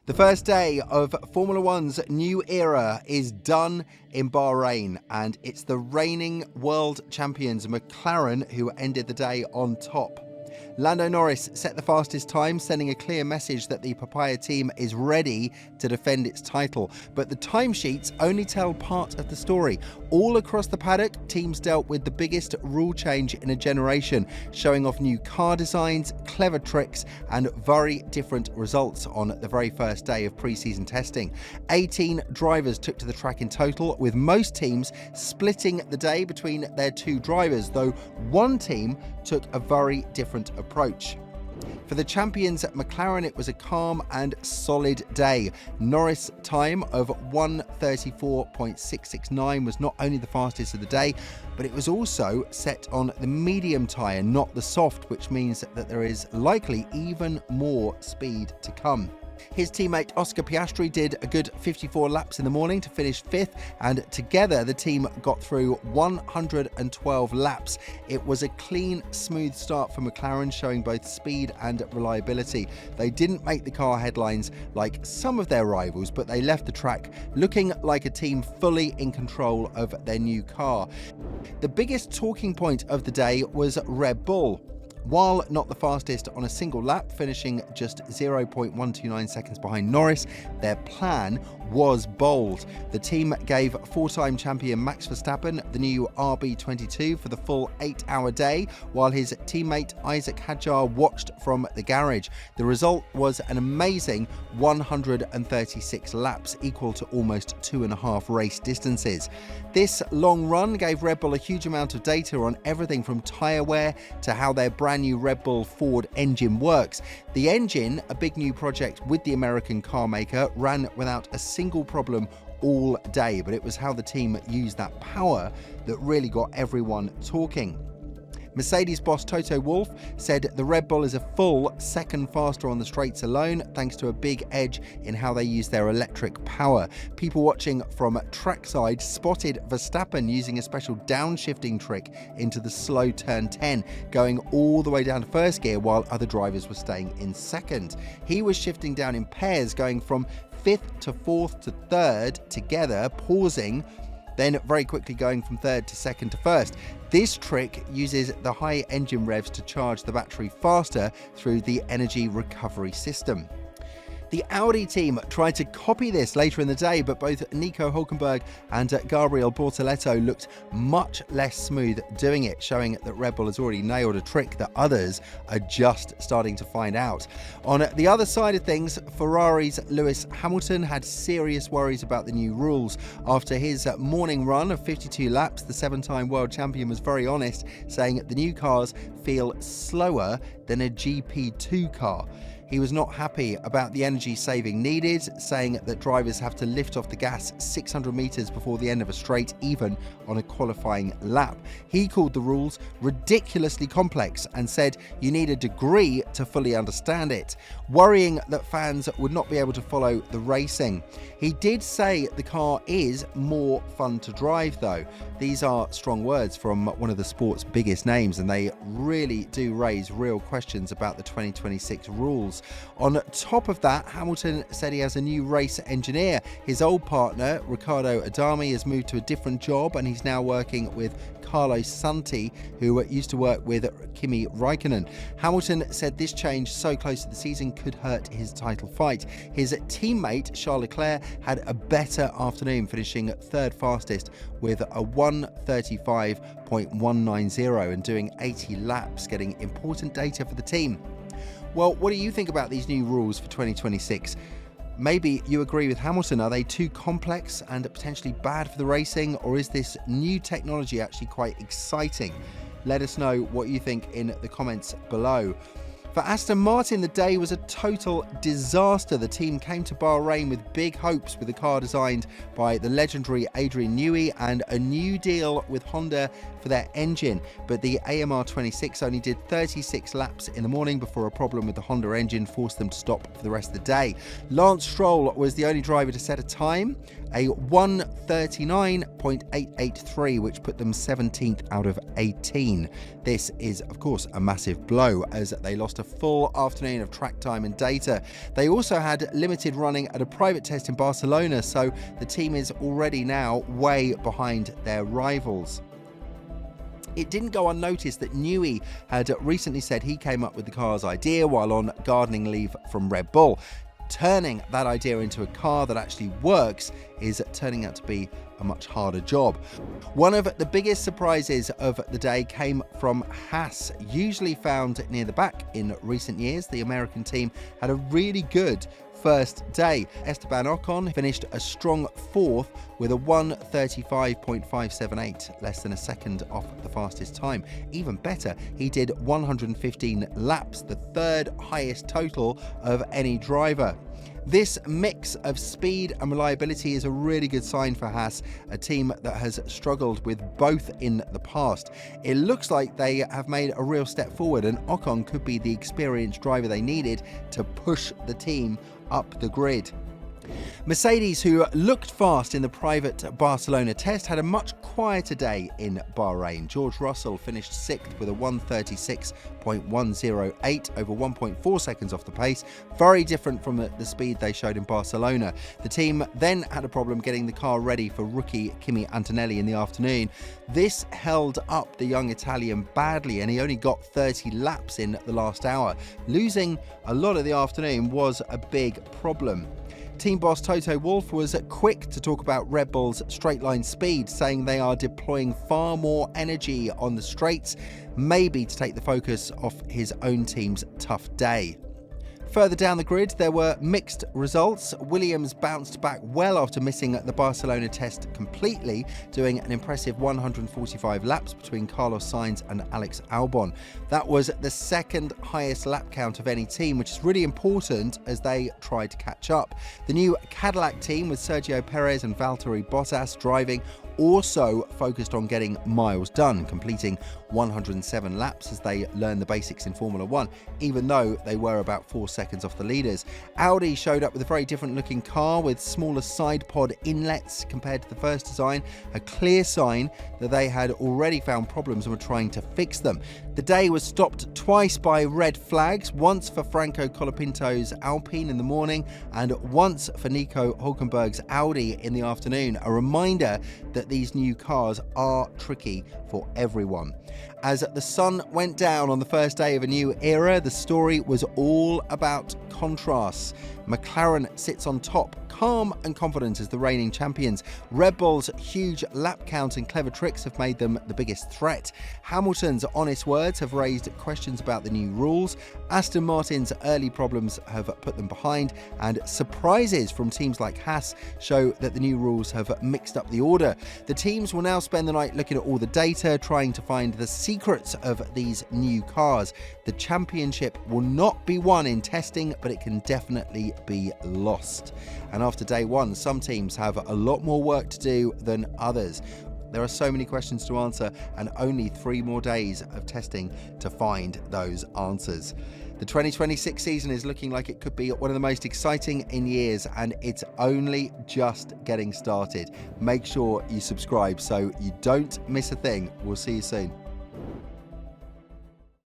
The first day of Formula One's new era is done in Bahrain, and it's the reigning world champions McLaren who ended the day on top. Lando Norris set the fastest time, sending a clear message that the Papaya team is ready to defend its title. But the timesheets only tell part of the story. All across the paddock, teams dealt with the biggest rule change in a generation, showing off new car designs, clever tricks, and very different results on the very first day of pre-season testing. 18 drivers took to the track in total, with most teams splitting the day between their two drivers, though one team took a very different approach. For the champions at McLaren, it was a calm and solid day. Norris' time of 1:34.669 was not only the fastest of the day, but it was also set on the medium tyre, not the soft, which means that there is likely even more speed to come. His teammate Oscar Piastri did a good 54 laps in the morning to finish 5th, and together the team got through 112 laps. It was a clean, smooth start for McLaren, showing both speed and reliability. They didn't make the car headlines like some of their rivals, but they left the track looking like a team fully in control of their new car. The biggest talking point of the day was Red Bull. While not the fastest on a single lap, finishing just 0.129 seconds behind Norris, their plan was bold. The team gave four-time champion Max Verstappen the new RB22 for the full 8-hour day, while his teammate Isaac Hadjar watched from the garage. The result was an amazing 136 laps, equal to almost 2.5 race distances. This long run gave Red Bull a huge amount of data on everything from tyre wear to how their brand new Red Bull Ford engine works. The engine, a big new project with the American car maker, ran without a single problem all day, but it was how the team used that power that really got everyone talking. Mercedes boss Toto Wolff said the Red Bull is a full second faster on the straights alone, thanks to a big edge in how they use their electric power. People watching from trackside spotted Verstappen using a special downshifting trick into the slow turn 10, going all the way down to first gear while other drivers were staying in second. He was shifting down in pairs, going from 5th to 4th to 3rd together, pausing, then very quickly going from 3rd to 2nd to 1st. This trick uses the high engine revs to charge the battery faster through the energy recovery system. The Audi team tried to copy this later in the day, but both Nico Hülkenberg and Gabriel Bortoleto looked much less smooth doing it, showing that Red Bull has already nailed a trick that others are just starting to find out. On the other side of things, Ferrari's Lewis Hamilton had serious worries about the new rules. After his morning run of 52 laps, the 7-time world champion was very honest, saying the new cars feel slower than a GP2 car. He was not happy about the energy saving needed, saying that drivers have to lift off the gas 600 metres before the end of a straight, even on a qualifying lap. He called the rules ridiculously complex and said you need a degree to fully understand it, worrying that fans would not be able to follow the racing. He did say the car is more fun to drive, though. These are strong words from one of the sport's biggest names, and they really do raise real questions about the 2026 rules. On top of that, Hamilton said he has a new race engineer. His old partner, Riccardo Adami, has moved to a different job, and he's now working with Carlos Santi, who used to work with Kimi Raikkonen. Hamilton said this change so close to the season could hurt his title fight. His teammate, Charles Leclerc, had a better afternoon, finishing 3rd fastest with a 1:35.190 and doing 80 laps, getting important data for the team. Well, what do you think about these new rules for 2026? Maybe you agree with Hamilton. Are they too complex and potentially bad for the racing, or is this new technology actually quite exciting? Let us know what you think in the comments below. For Aston Martin, the day was a total disaster. The team came to Bahrain with big hopes with a car designed by the legendary Adrian Newey and a new deal with Honda for their engine. But the AMR26 only did 36 laps in the morning before a problem with the Honda engine forced them to stop for the rest of the day. Lance Stroll was the only driver to set a time, a 1:39.883, which put them 17th out of 18. This is, of course, a massive blow as they lost a full afternoon of track time and data. They also had limited running at a private test in Barcelona, so the team is already now way behind their rivals. It didn't go unnoticed that Newey had recently said he came up with the car's idea while on gardening leave from Red Bull. Turning that idea into a car that actually works is turning out to be a much harder job. One of the biggest surprises of the day came from Haas. Usually found near the back in recent years, the American team had a really good first day. Esteban Ocon finished a strong fourth with a 1:35.578, less than a second off the fastest time. Even better, he did 115 laps, the third highest total of any driver. This mix of speed and reliability is a really good sign for Haas, a team that has struggled with both in the past. It looks like they have made a real step forward, and Ocon could be the experienced driver they needed to push the team up the grid. Mercedes, who looked fast in the private Barcelona test, had a much quieter day in Bahrain. George Russell finished 6th with a 1:36.108 over 1.4 seconds off the pace, very different from the speed they showed in Barcelona. The team then had a problem getting the car ready for rookie Kimi Antonelli in the afternoon. This held up the young Italian badly, and he only got 30 laps in the last hour. Losing a lot of the afternoon was a big problem. Team boss Toto Wolff was quick to talk about Red Bull's straight line speed, saying they are deploying far more energy on the straights, maybe to take the focus off his own team's tough day. Further down the grid, there were mixed results. Williams bounced back well after missing the Barcelona test completely, doing an impressive 145 laps between Carlos Sainz and Alex Albon. That was the second highest lap count of any team, which is really important as they try to catch up. The new Cadillac team, with Sergio Perez and Valtteri Bottas driving, also focused on getting miles done, completing 107 laps as they learned the basics in Formula 1, even though they were about 4 seconds off the leaders. Audi showed up with a very different looking car with smaller side pod inlets compared to the first design, a clear sign that they had already found problems and were trying to fix them. The day was stopped twice by red flags, once for Franco Colapinto's Alpine in the morning and once for Nico Hülkenberg's Audi in the afternoon, a reminder that these new cars are tricky for everyone. As the sun went down on the first day of a new era, the story was all about contrasts. McLaren sits on top, calm and confident as the reigning champions. Red Bull's huge lap count and clever tricks have made them the biggest threat. Hamilton's honest words have raised questions about the new rules. Aston Martin's early problems have put them behind, and surprises from teams like Haas show that the new rules have mixed up the order. The teams will now spend the night looking at all the data, trying to find the secrets of these new cars. The championship will not be won in testing, but it can definitely be lost. And after day one, some teams have a lot more work to do than others. There are so many questions to answer and only 3 more days of testing to find those answers. The 2026 season is looking like it could be one of the most exciting in years, and it's only just getting started. Make sure you subscribe so you don't miss a thing. We'll see you soon.